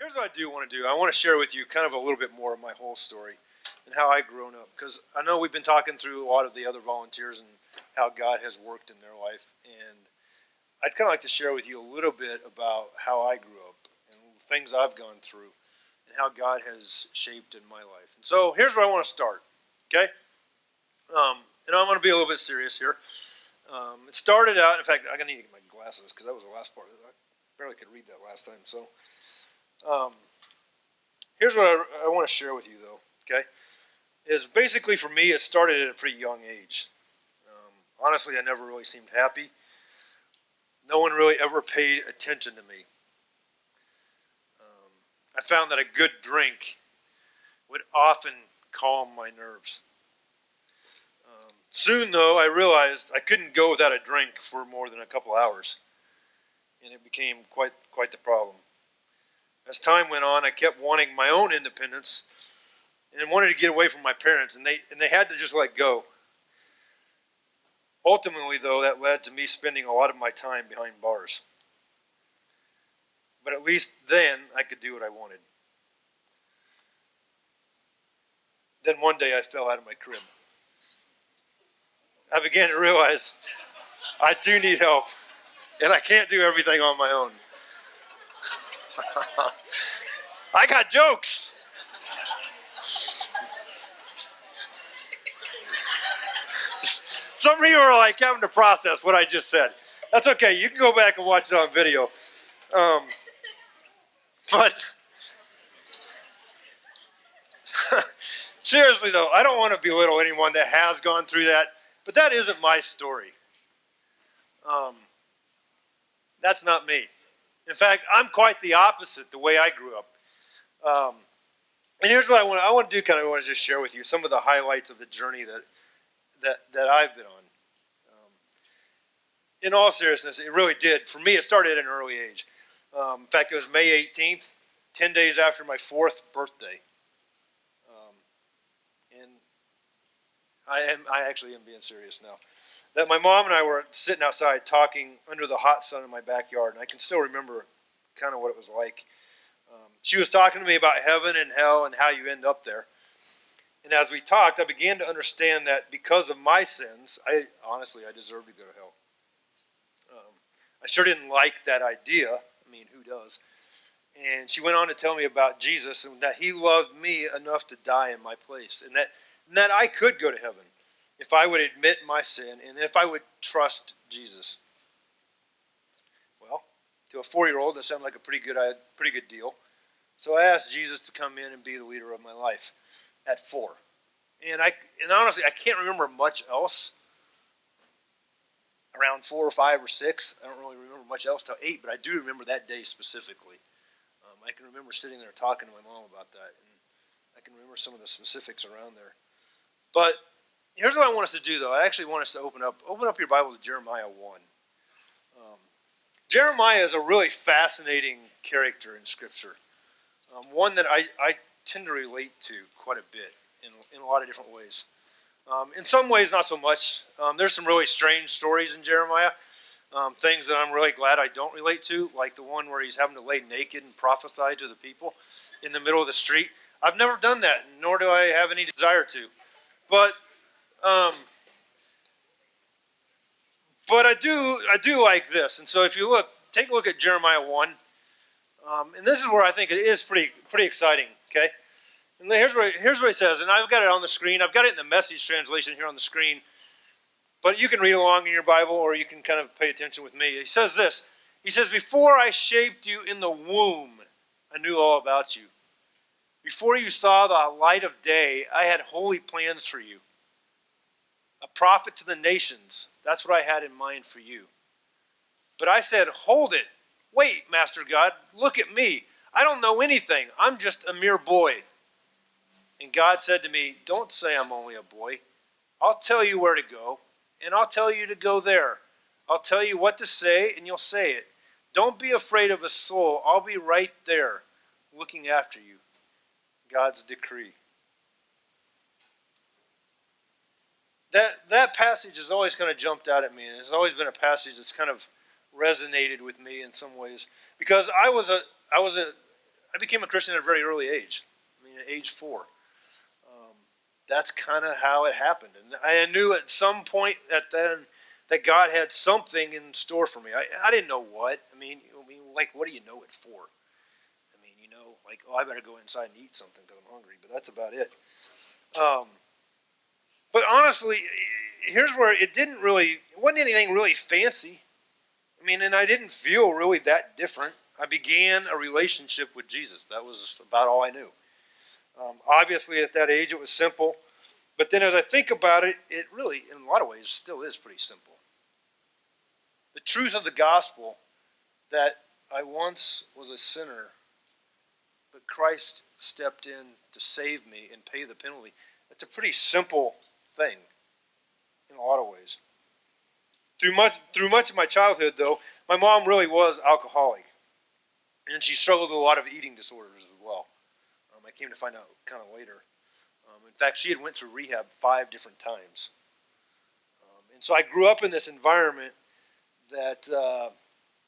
Here's what I do want to do. I want to share with you kind of a little bit more of my whole story and how I grown up. Because I know we've been talking through a lot of the other volunteers and how God has worked in their life. And I'd kind of like to share with you a little bit about how I grew up and things I've gone through and how God has shaped in my life. And so here's where I want to start. Okay? And I'm going to be a little bit serious here. It started out, in fact, I'm going to need to get my glasses because that was the last part of it. I barely could read that last time. So here's what I want to share with you, though, okay? Is basically for me, it started at a pretty young age. Honestly, I never really seemed happy. No one really ever paid attention to me. I found that a good drink would often calm my nerves. Soon, though, I realized I couldn't go without a drink for more than a couple hours, and it became quite the problem. As time went on, I kept wanting my own independence and wanted to get away from my parents, and they had to just let go. Ultimately, though, that led to me spending a lot of my time behind bars. But at least then I could do what I wanted. Then one day I fell out of my crib. I began to realize I do need help, and I can't do everything on my own. I got jokes. Some of you are like having to process what I just said. That's okay. You can go back and watch it on video. But seriously, though, I don't want to belittle anyone that has gone through that. But that isn't my story. That's not me. In fact, I'm quite the opposite the way I grew up. And here's what I want to do. I want to just share with you some of the highlights of the journey that I've been on. In all seriousness, it really did. For me, it started at an early age. In fact, it was May 18th, 10 days after my 4th birthday. And I actually am being serious now. That my mom and I were sitting outside talking under the hot sun in my backyard, and I can still remember kind of what it was like. She was talking to me about heaven and hell and how you end up there. And as we talked, I began to understand that because of my sins, I deserved to go to hell. I sure didn't like that idea. I mean, who does? And she went on to tell me about Jesus and that he loved me enough to die in my place, and that I could go to heaven if I would admit my sin and if I would trust Jesus. Well, to a 4-year-old, that sounded like a pretty good deal. So I asked Jesus to come in and be the leader of my life at 4. And honestly, I can't remember much else. Around 4 or 5 or 6, I don't really remember much else till 8, but I do remember that day specifically. I can remember sitting there talking to my mom about that, and I can remember some of the specifics around there. But here's what I want us to do, though. I actually want us to open up your Bible to Jeremiah 1. Jeremiah is a really fascinating character in Scripture, one that I tend to relate to quite a bit in a lot of different ways. In some ways, not so much. There's some really strange stories in Jeremiah, things that I'm really glad I don't relate to, like the one where he's having to lay naked and prophesy to the people in the middle of the street. I've never done that, nor do I have any desire to. But I do like this. And so if you take a look at Jeremiah 1, and this is where I think it is pretty exciting, okay? And here's what it says, and I've got it on the screen. I've got it in the Message translation here on the screen. But you can read along in your Bible, or you can kind of pay attention with me. He says this. He says, "Before I shaped you in the womb, I knew all about you. Before you saw the light of day, I had holy plans for you. A prophet to the nations. That's what I had in mind for you. But I said, hold it. Wait, Master God, look at me. I don't know anything. I'm just a mere boy." And God said to me, "Don't say I'm only a boy. I'll tell you where to go, and I'll tell you to go there. I'll tell you what to say, and you'll say it. Don't be afraid of a soul. I'll be right there, looking after you." God's decree. That passage has always kind of jumped out at me, and it's always been a passage that's kind of resonated with me in some ways, because I was I became a Christian at a very early age. I mean, at age 4. That's kind of how it happened. And I knew at some point that God had something in store for me. I didn't know what. I mean, like, what do you know it for? I mean, like, oh, I better go inside and eat something because I'm hungry. But that's about it. But honestly, here's where it wasn't anything really fancy. I mean, and I didn't feel really that different. I began a relationship with Jesus. That was about all I knew. Obviously, at that age, it was simple. But then as I think about it, it really, in a lot of ways, still is pretty simple. The truth of the gospel that I once was a sinner, but Christ stepped in to save me and pay the penalty. It's a pretty simple thing in a lot of ways. Through much of my childhood, though, my mom really was alcoholic. And she struggled with a lot of eating disorders as well. I came to find out kind of later. In fact, she had went through rehab 5 different times. And so I grew up in this environment that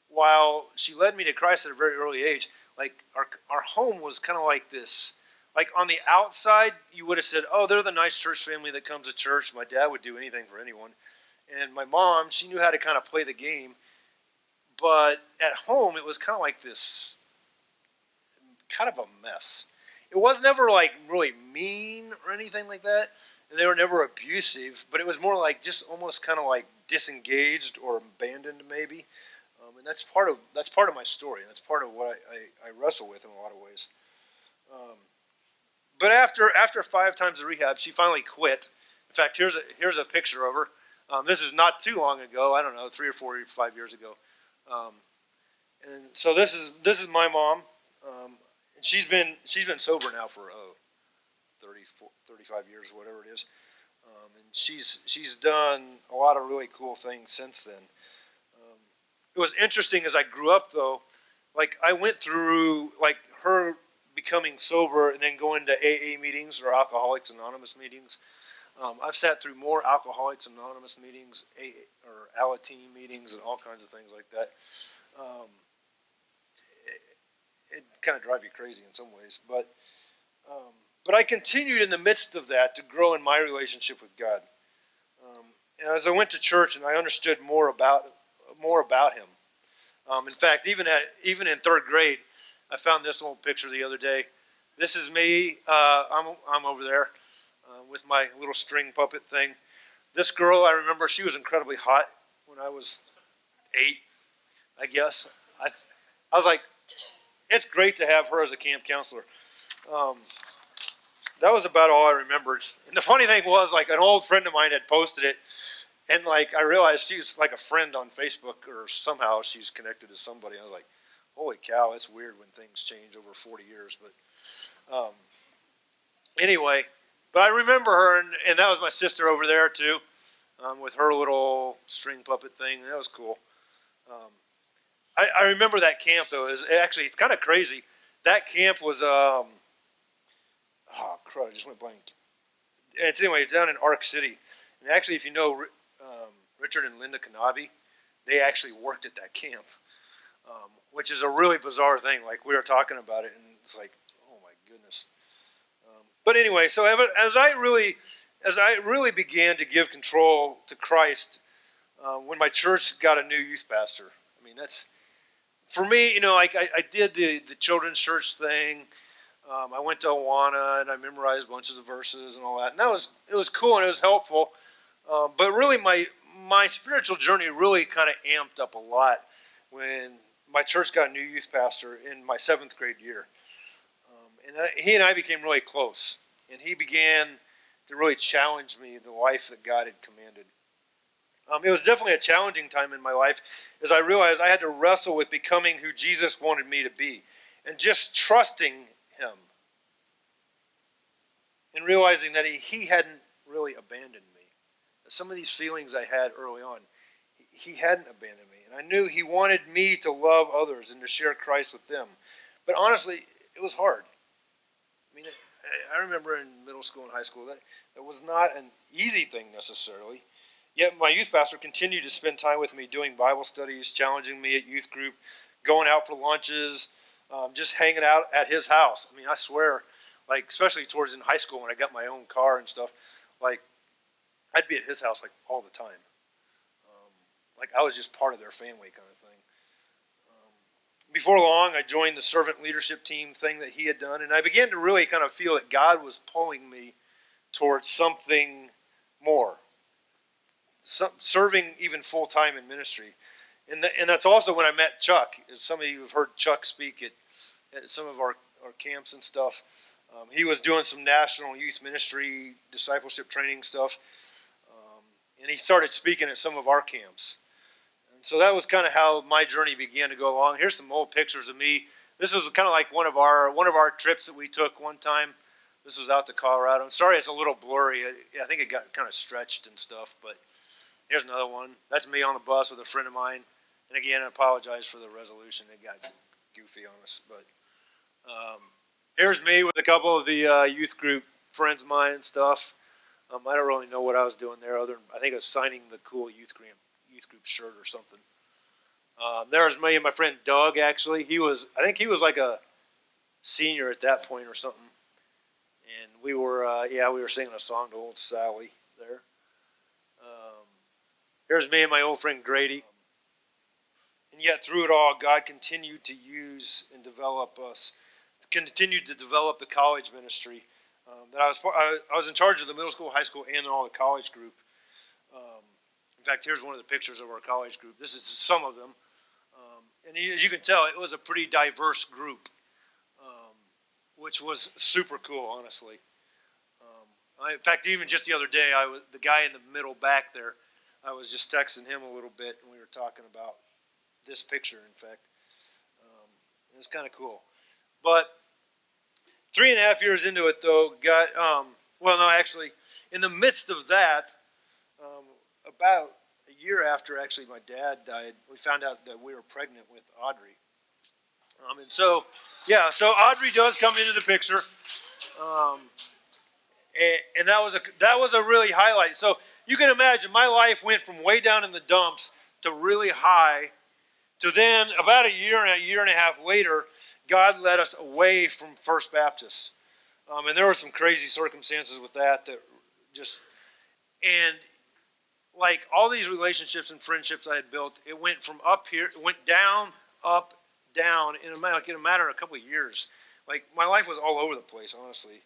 while she led me to Christ at a very early age, like our home was kind of like this. Like on the outside, you would have said, oh, they're the nice church family that comes to church. My dad would do anything for anyone. And my mom, she knew how to kind of play the game. But at home, it was kind of like this, kind of a mess. It was never like really mean or anything like that. And they were never abusive. But it was more like just almost kind of like disengaged or abandoned maybe. And that's part of my story. And that's part of what I wrestle with in a lot of ways. But after 5 times of rehab, she finally quit. In fact, here's a picture of her. This is not too long ago. I don't know, 3 or 4 or 5 years ago. And so this is my mom. And she's been sober now for 35 years or whatever it is. And she's done a lot of really cool things since then. It was interesting as I grew up though. Like I went through like her becoming sober and then going to AA meetings or Alcoholics Anonymous meetings. I've sat through more Alcoholics Anonymous meetings, or Alateen meetings, and all kinds of things like that. It kind of drives you crazy in some ways, but I continued in the midst of that to grow in my relationship with God. And as I went to church and I understood more about Him. In fact, even in 3rd grade, I found this old picture the other day. This is me. I'm over there with my little string puppet thing. This girl, I remember, she was incredibly hot when I was 8, I guess. I was like, it's great to have her as a camp counselor. That was about all I remembered. And the funny thing was, like, an old friend of mine had posted it, and like I realized she's like a friend on Facebook, or somehow she's connected to somebody. I was like, holy cow, it's weird when things change over 40 years. But anyway, but I remember her, and that was my sister over there too, with her little string puppet thing. That was cool. I remember that camp though. It's kind of crazy. That camp was oh crud, I just went blank. It's down in Ark City, and actually, if you know Richard and Linda Kanabi, they actually worked at that camp, which is a really bizarre thing. Like we were talking about it, and it's like, oh my goodness. But anyway, so as I really began to give control to Christ, when my church got a new youth pastor. I mean, that's for me. Like I did the children's church thing. I went to Awana and I memorized bunches of verses and all that, and it was cool and it was helpful. But really, my spiritual journey really kind of amped up a lot when my church got a new youth pastor in my 7th grade year. He and I became really close, and he began to really challenge me the life that God had commanded. It was definitely a challenging time in my life as I realized I had to wrestle with becoming who Jesus wanted me to be and just trusting Him and realizing that He hadn't really abandoned me. Some of these feelings I had early on, He hadn't abandoned me. And I knew He wanted me to love others and to share Christ with them. But honestly, it was hard. I mean, I remember in middle school and high school that was not an easy thing necessarily. Yet my youth pastor continued to spend time with me doing Bible studies, challenging me at youth group, going out for lunches, just hanging out at his house. I mean, I swear, like especially towards in high school when I got my own car and stuff, like I'd be at his house like all the time. Like I was just part of their family kind of thing. Before long, I joined the servant leadership team thing that he had done, and I began to really kind of feel that God was pulling me towards something more, serving even full time in ministry. And that's also when I met Chuck. Some of you have heard Chuck speak at some of our camps and stuff. He was doing some national youth ministry, discipleship training stuff. And he started speaking at some of our camps. And so that was kind of how my journey began to go along. Here's some old pictures of me. This was kind of like one of our trips that we took one time. This was out to Colorado. I'm sorry it's a little blurry. I think it got kind of stretched and stuff, but here's another one. That's me on the bus with a friend of mine. And again, I apologize for the resolution. It got goofy on us. But here's me with a couple of the youth group friends of mine and stuff. I don't really know what I was doing there other than I think I was signing the cool youth group shirt or something. There's me and my friend Doug, actually. I think he was like a senior at that point or something. And we were singing a song to Old Sally there. Here's me and my old friend Grady. And yet through it all, God continued to use and develop us, continued to develop the college ministry. That I was in charge of the middle school, high school, and all the college group. In fact, here's one of the pictures of our college group. This is some of them. And as you can tell, it was a pretty diverse group, which was super cool, honestly. In fact, even just the other day, the guy in the middle back there, I was just texting him a little bit, and we were talking about this picture, in fact. It's kind of cool. But 3.5 years into it, though, actually, in the midst of that, about a year after, actually, my dad died, we found out that we were pregnant with Audrey. So Audrey does come into the picture. And that was a really highlight. So you can imagine my life went from way down in the dumps to really high to then about a year and a half later, God led us away from First Baptist. And there were some crazy circumstances with that and like all these relationships and friendships I had built, it went from up here, it went down, up, down in a matter of a couple of years. Like my life was all over the place, honestly.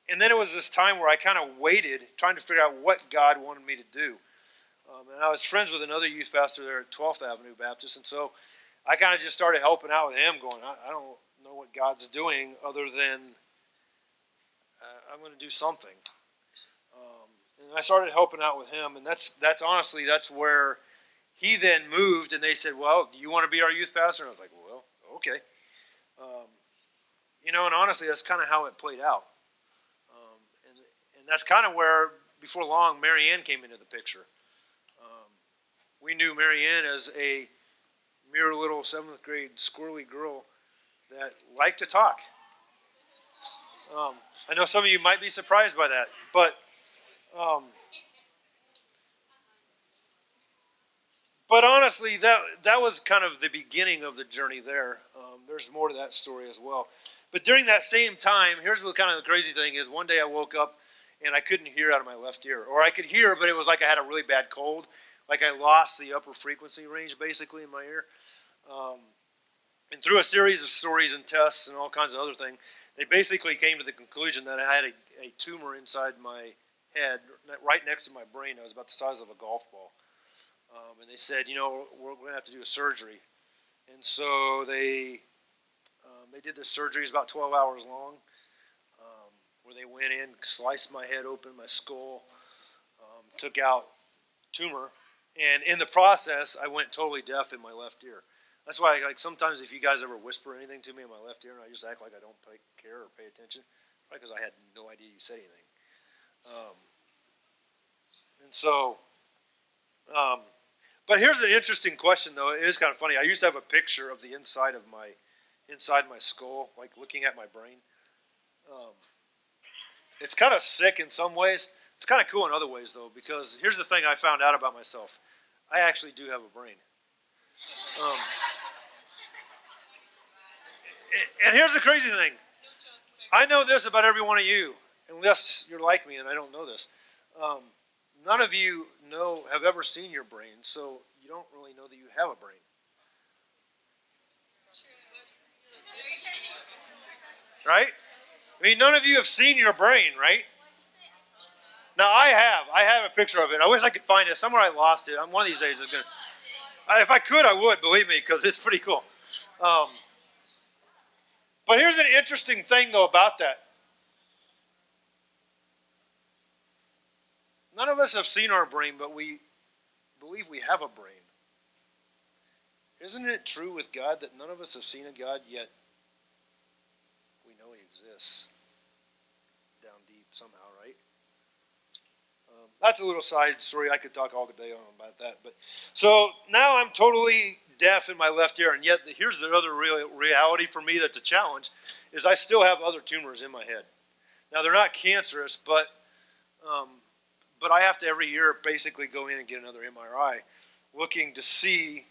And then it was this time where I kind of waited, trying to figure out what God wanted me to do. And I was friends with another youth pastor there at 12th Avenue Baptist, and so I kind of just started helping out with him, going, I don't know what God's doing other than I'm going to do something. And I started helping out with him, and that's honestly, that's where he then moved, and they said, well, do you want to be our youth pastor? And I was like, well, okay. And honestly, that's kind of how it played out. And that's kind of where, before long, Mary Ann came into the picture. We knew Mary Ann as a mere little 7th grade squirrely girl that liked to talk. I know some of you might be surprised by that, but honestly, that was kind of the beginning of the journey there. There's more to that story as well. But during that same time, here's what kind of the crazy thing is. One day I woke up and I couldn't hear out of my left ear. Or I could hear, but it was like I had a really bad cold. Like I lost the upper frequency range basically in my ear. And through a series of stories and tests and all kinds of other things, they basically came to the conclusion that I had a tumor inside my head, right next to my brain. It was about the size of a golf ball. And they said, we're going to have to do a surgery. And so they did this surgery. It was about 12 hours long, where they went in, sliced my head open, my skull, took out tumor. And in the process, I went totally deaf in my left ear. That's why, like, sometimes if you guys ever whisper anything to me in my left ear, and I just act like I don't care or pay attention, probably because I had no idea you said anything. But here's an interesting question, though. It is kind of funny. I used to have a picture of the inside my skull, like looking at my brain. It's kind of sick in some ways. It's kind of cool in other ways, though, because here's the thing I found out about myself. I actually do have a brain. And here's the crazy thing. I know this about every one of you, unless you're like me and I don't know this. Um, None of you have ever seen your brain, so you don't really know that you have a brain. Right? I mean, none of you have seen your brain, right? Now I have. I have a picture of it. I wish I could find it. Somewhere I lost it. I'm one of these days is gonna. If I could, I would. Believe me, because it's pretty cool. Um, but here's an interesting thing though about that. None of us have seen our brain, but we believe we have a brain. Isn't it true with God that none of us have seen a God, yet we know He exists down deep somehow, right? That's a little side story. I could talk all day on about that. But so now I'm totally deaf in my left ear, and yet here's the other real reality for me that's a challenge: is I still have other tumors in my head. Now they're not cancerous, um, but I have to every year basically go in and get another MRI, looking to see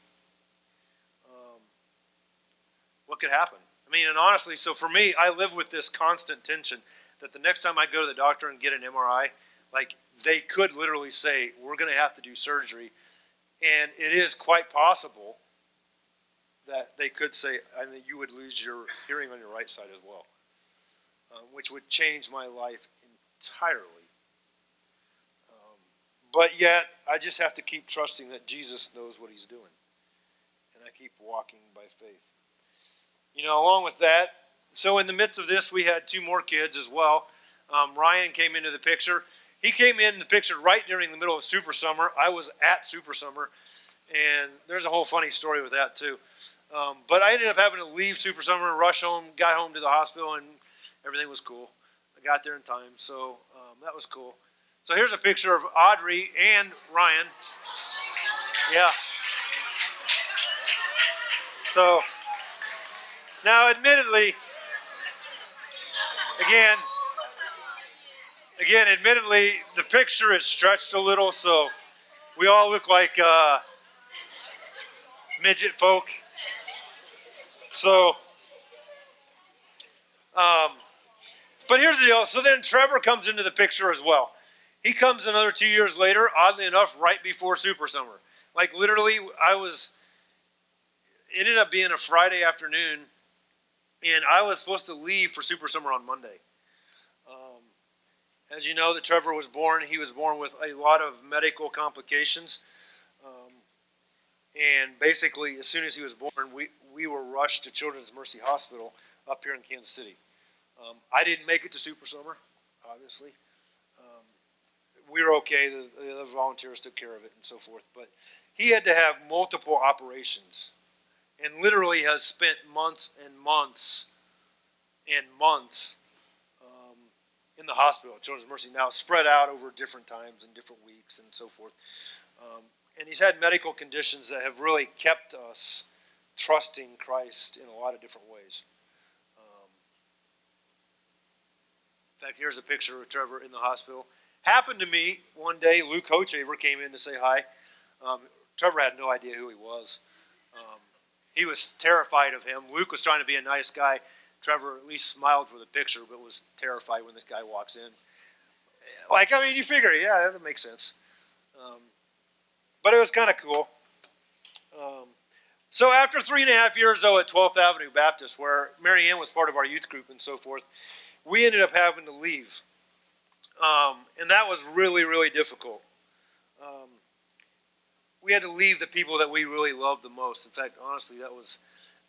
what could happen. I mean, and honestly, so for me, I live with this constant tension that the next time I go to the doctor and get an MRI, like they could literally say, we're going to have to do surgery. And it is quite possible that they could say, I mean, you would lose your hearing on your right side as well, which would change my life entirely. But yet, I just have to keep trusting that Jesus knows what He's doing. And I keep walking by faith. You know, along with that, so in the midst of this, we had two more kids as well. Ryan came into the picture. He came in the picture right during the middle of Super Summer. I was at Super Summer, and there's a whole funny story with that too. But I ended up having to leave Super Summer, rush home, got home to the hospital, and everything was cool. I got there in time, so that was cool. So here's a picture of Audrey and Ryan. Yeah. So now, admittedly, admittedly, the picture is stretched a little, so we all look like midget folk. So, but here's the deal. So then Trevor comes into the picture as well. He comes another 2 years later, oddly enough, right before Super Summer. Like literally, it ended up being a Friday afternoon, and I was supposed to leave for Super Summer on Monday. As you know, that Trevor was born. He was born with a lot of medical complications. And basically, as soon as he was born, we were rushed to Children's Mercy Hospital up here in Kansas City. I didn't make it to Super Summer, obviously. We were okay. The other volunteers took care of it and so forth. But he had to have multiple operations and literally has spent months and months and months in the hospital at Children's Mercy, now spread out over different times and different weeks and so forth. And he's had medical conditions that have really kept us trusting Christ in a lot of different ways. In fact, here's a picture of Trevor in the hospital. Happened to me one day, Luke Hochaver came in to say hi. Trevor had no idea who he was. He was terrified of him. Luke was trying to be a nice guy. Trevor at least smiled for the picture, but was terrified when this guy walks in. Like, I mean, you figure, yeah, that makes sense. But it was kind of cool. So after 3.5 years, though, at 12th Avenue Baptist, where Mary Ann was part of our youth group and so forth, we ended up having to leave. And that was really, really difficult. We had to leave the people that we really loved the most. In fact, honestly, that was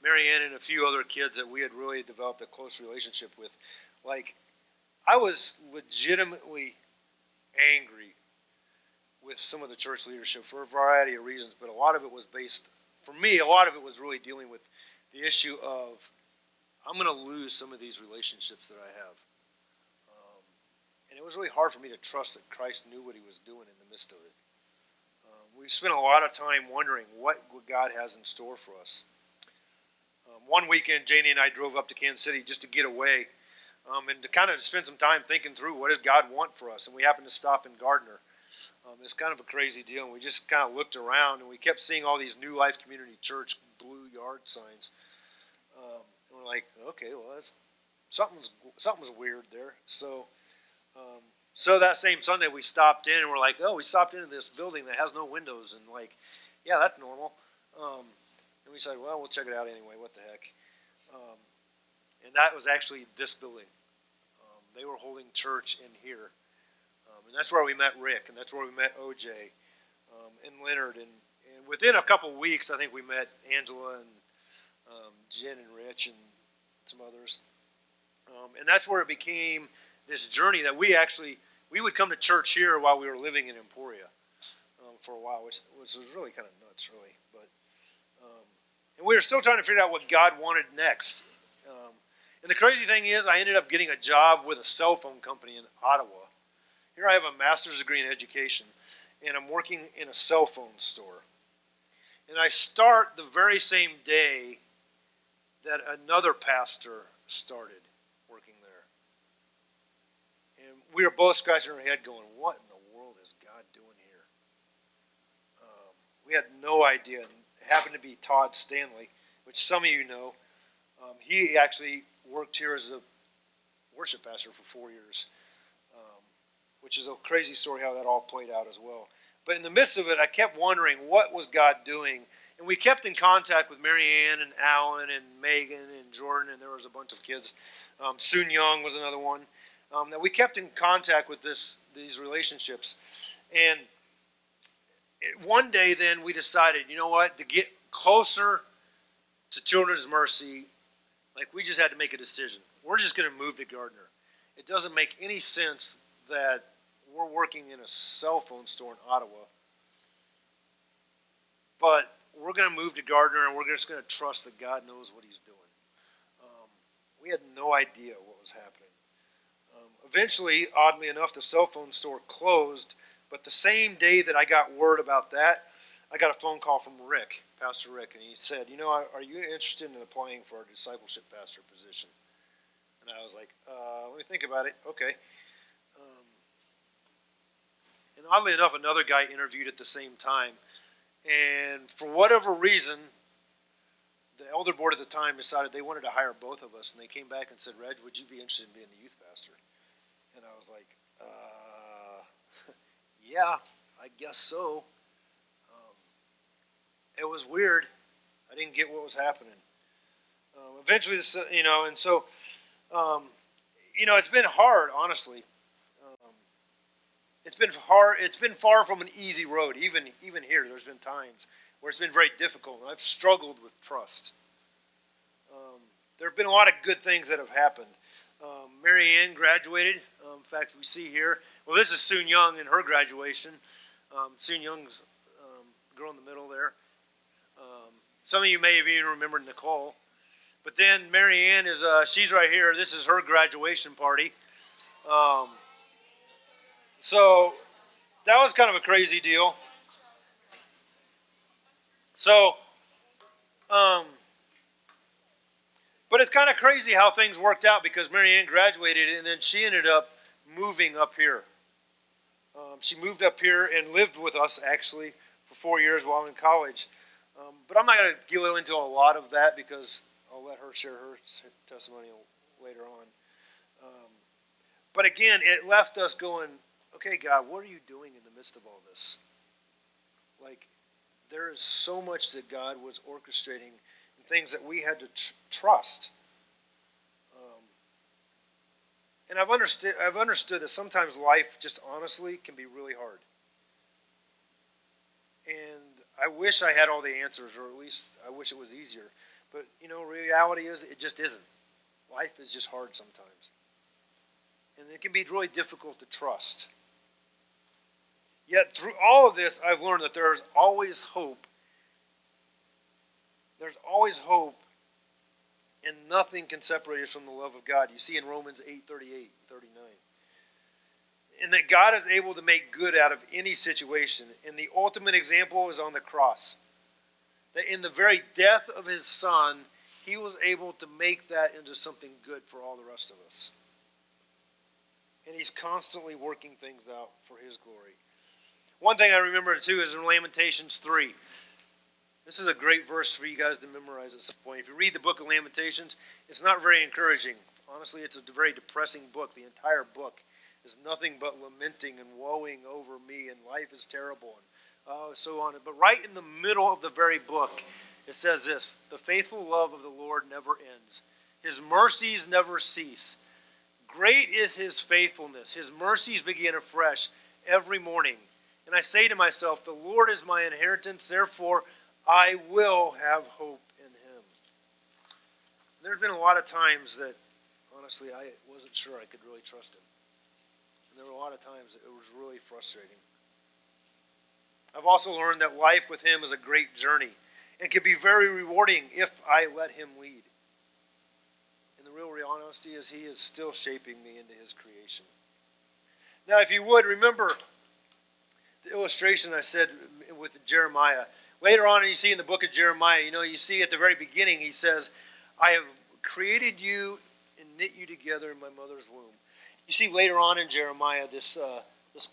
Mary Ann and a few other kids that we had really developed a close relationship with. Like, I was legitimately angry with some of the church leadership for a variety of reasons, but a lot of it was based, for me, a lot of it was really dealing with the issue of, I'm going to lose some of these relationships that I have. And it was really hard for me to trust that Christ knew what He was doing in the midst of it. We spent a lot of time wondering what God has in store for us. One weekend, Janie and I drove up to Kansas City just to get away and to kind of spend some time thinking through what does God want for us. And we happened to stop in Gardner. It's kind of a crazy deal. And we just kind of looked around and we kept seeing all these New Life Community Church blue yard signs. And we're we're like, okay, well, something's weird there. So that same Sunday we stopped in and we're like, oh, we stopped into this building that has no windows, and like, yeah, that's normal. And we said, well, we'll check it out anyway. What the heck? Um, and that was actually this building. They were holding church in here, and that's where we met Rick, and that's where we met OJ, and Leonard, and within a couple of weeks, I think we met Angela and Jen and Rich and some others, and that's where it became this journey that we would come to church here while we were living in Emporia for a while, which was really kind of nuts, really. But and we were still trying to figure out what God wanted next. And the crazy thing is, I ended up getting a job with a cell phone company in Ottawa. Here I have a master's degree in education, and I'm working in a cell phone store. And I start the very same day that another pastor started working there. And we were both scratching our head going, what in the world is God doing here? We had no idea. It happened to be Todd Stanley, which some of you know. He actually worked here as a worship pastor for 4 years, which is a crazy story how that all played out as well. But in the midst of it, I kept wondering, what was God doing? And we kept in contact with Mary Ann and Alan and Megan and Jordan, and there was a bunch of kids. Soon Young was another one. That we kept in contact with these relationships. And one day then we decided, you know what, to get closer to Children's Mercy, like we just had to make a decision. We're just going to move to Gardner. It doesn't make any sense that we're working in a cell phone store in Ottawa, but we're going to move to Gardner and we're just going to trust that God knows what he's doing. We had no idea what was happening. Eventually, oddly enough, the cell phone store closed, but the same day that I got word about that, I got a phone call from Rick, Pastor Rick, and he said, you know, are you interested in applying for a discipleship pastor position? And I was like, let me think about it. Okay. And oddly enough, another guy interviewed at the same time. And for whatever reason, the elder board at the time decided they wanted to hire both of us. And they came back and said, Reg, would you be interested in being the youth pastor? And I was like, yeah, I guess so. It was weird. I didn't get what was happening. Eventually, and so, it's been hard, honestly. It's been hard. It's been far from an easy road. Even here, there's been times where it's been very difficult. I've struggled with trust. There have been a lot of good things that have happened. Mary Ann graduated. In fact, we see here. Well, this is Soon Young in her graduation. Soon Young's girl in the middle there. Some of you may have even remembered Nicole. But then Mary Ann is, she's right here. This is her graduation party. So that was kind of a crazy deal. So, but it's kind of crazy how things worked out because Mary Ann graduated and then she ended up moving up here. She moved up here and lived with us actually for 4 years while in college. But I'm not going to go into a lot of that because I'll let her share her testimony later on. But again, it left us going, okay, God, what are you doing in the midst of all this? Like, there is so much that God was orchestrating and things that we had to trust. And I've understood that sometimes life, just honestly, can be really hard. And I wish I had all the answers, or at least I wish it was easier. But, reality is it just isn't. Life is just hard sometimes. And it can be really difficult to trust. Yet through all of this, I've learned that there's always hope. There's always hope, and nothing can separate us from the love of God. You see in Romans 8:38, 39. And that God is able to make good out of any situation. And the ultimate example is on the cross. That in the very death of his son, he was able to make that into something good for all the rest of us. And he's constantly working things out for his glory. One thing I remember too is in Lamentations 3. This is a great verse for you guys to memorize at some point. If you read the book of Lamentations, it's not very encouraging. Honestly, it's a very depressing book. The entire book is nothing but lamenting and woeing over me, and life is terrible, and so on. But right in the middle of the very book, it says this: the faithful love of the Lord never ends. His mercies never cease. Great is his faithfulness. His mercies begin afresh every morning. And I say to myself, the Lord is my inheritance, therefore I will have hope in him. There have been a lot of times that, honestly, I wasn't sure I could really trust him. And there were a lot of times that it was really frustrating. I've also learned that life with him is a great journey and can be very rewarding if I let him lead. And the real honesty is he is still shaping me into his creation. Now, if you would, remember the illustration I said with Jeremiah. Later on, you see in the book of Jeremiah, you see at the very beginning, he says, I have created you and knit you together in my mother's womb. You see later on in Jeremiah this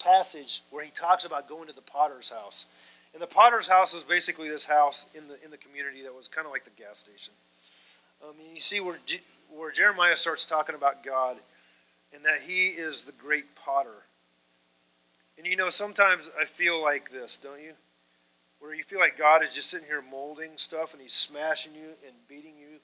passage where he talks about going to the potter's house. And the potter's house is basically this house in the community that was kind of like the gas station. And you see where Jeremiah starts talking about God and that he is the great potter. And sometimes I feel like this, don't you? Where you feel like God is just sitting here molding stuff and he's smashing you and beating you.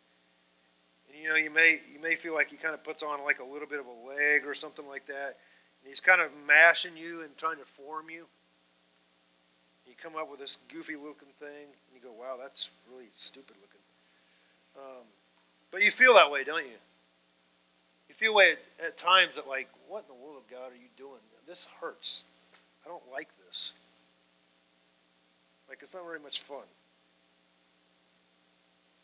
And you may feel like he kind of puts on like a little bit of a leg or something like that. And he's kind of mashing you and trying to form you. You come up with this goofy looking thing and you go, wow, that's really stupid looking. But you feel that way, don't you? You feel way at times that like, what in the world of God are you doing? This hurts. I don't like this. Like, it's not very much fun.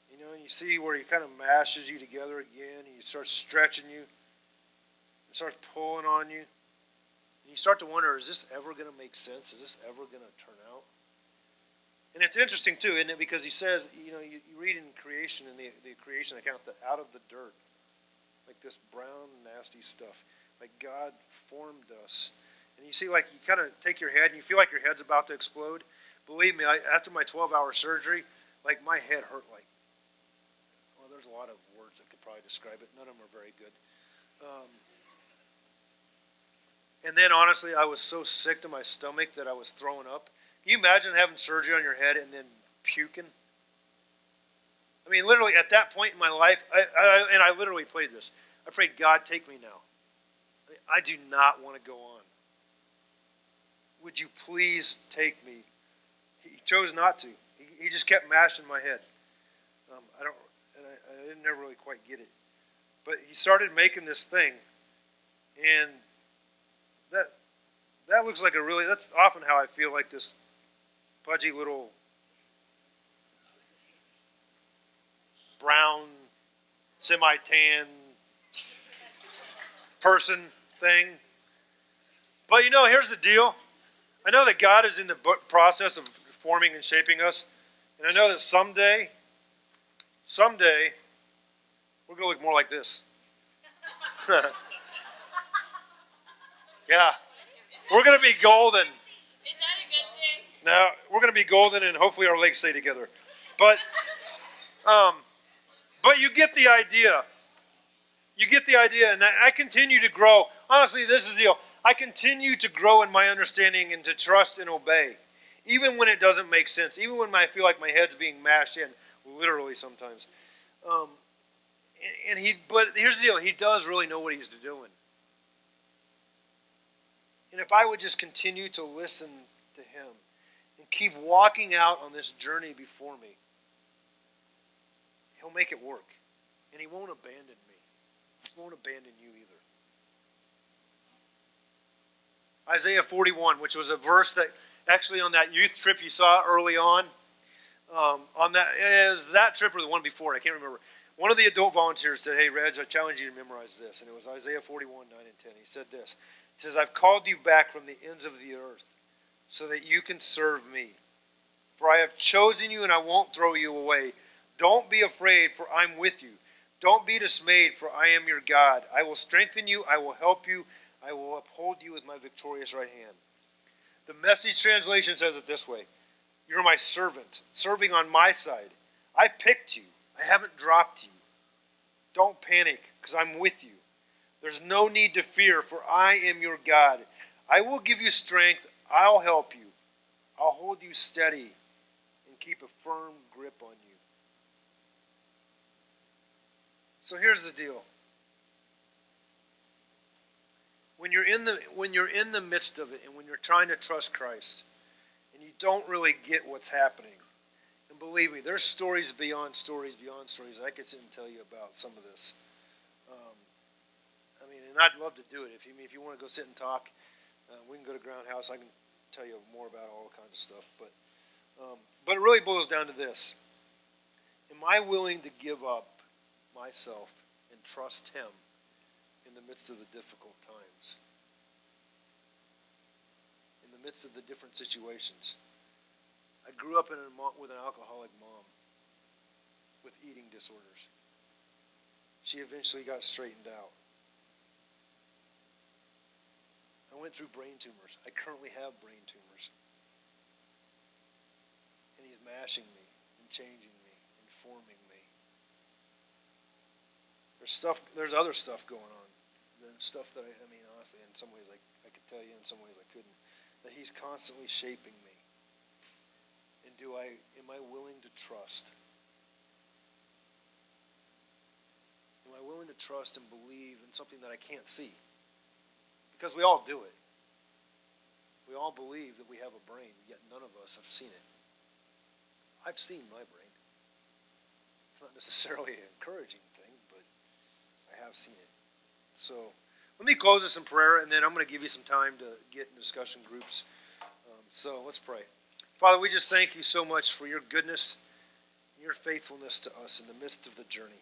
And you see where he kind of mashes you together again, and he starts stretching you, and starts pulling on you. And you start to wonder, is this ever going to make sense? Is this ever going to turn out? And it's interesting, too, isn't it? Because he says, you read in creation, in the creation account, that out of the dirt, like this brown, nasty stuff, like God formed us. And you see, like, you kind of take your head, and you feel like your head's about to explode. Believe me, after my 12-hour surgery, like, my head hurt like, well, there's a lot of words that could probably describe it. None of them are very good. And then, honestly, I was so sick to my stomach that I was throwing up. Can you imagine having surgery on your head and then puking? I mean, literally, at that point in my life, I literally prayed this. I prayed, God, take me now. I do not want to go on. Would you please take me? He chose not to. He just kept mashing my head. I didn't never really quite get it. But he started making this thing, and that looks like that's often how I feel, like this pudgy little brown, semi-tan person thing. But here's the deal. I know that God is in the process of forming and shaping us. And I know that someday, we're going to look more like this. Yeah. We're going to be golden. Is that a good thing? Now, we're going to be golden and hopefully our legs stay together. But you get the idea. You get the idea, and I continue to grow. Honestly, this is the deal. I continue to grow in my understanding and to trust and obey, even when it doesn't make sense, even when I feel like my head's being mashed in, literally sometimes. But here's the deal. He does really know what he's doing. And if I would just continue to listen to him and keep walking out on this journey before me, he'll make it work. And he won't abandon me. He won't abandon you either. Isaiah 41, which was a verse that actually on that youth trip you saw early on that trip or the one before, I can't remember. One of the adult volunteers said, hey, Reg, I challenge you to memorize this. And it was Isaiah 41, 9 and 10. He said this. He says, I've called you back from the ends of the earth so that you can serve me. For I have chosen you and I won't throw you away. Don't be afraid, for I'm with you. Don't be dismayed, for I am your God. I will strengthen you. I will help you. I will uphold you with my victorious right hand. The Message translation says it this way. You're my servant, serving on my side. I picked you. I haven't dropped you. Don't panic, because I'm with you. There's no need to fear, for I am your God. I will give you strength. I'll help you. I'll hold you steady and keep a firm grip on you. So here's the deal. When you're in the midst of it, and when you're trying to trust Christ, and you don't really get what's happening, and believe me, there's stories beyond stories beyond stories. I could sit and tell you about some of this. And I'd love to do it. If you want to go sit and talk, we can go to Ground House. I can tell you more about all kinds of stuff. But it really boils down to this: am I willing to give up myself and trust Him in the midst of the difficult times, in the midst of the different situations? I grew up with an alcoholic mom with eating disorders. She eventually got straightened out. I went through brain tumors. I currently have brain tumors. And He's mashing me and changing me and forming me. There's other stuff going on. The stuff that I mean, honestly, in some ways I could tell you, in some ways I couldn't. That He's constantly shaping me. And am I willing to trust? Am I willing to trust and believe in something that I can't see? Because we all do it. We all believe that we have a brain, yet none of us have seen it. I've seen my brain. It's not necessarily an encouraging thing, but I have seen it. So let me close this in prayer, and then I'm going to give you some time to get in discussion groups. So let's pray. Father, we just thank you so much for your goodness and your faithfulness to us in the midst of the journey.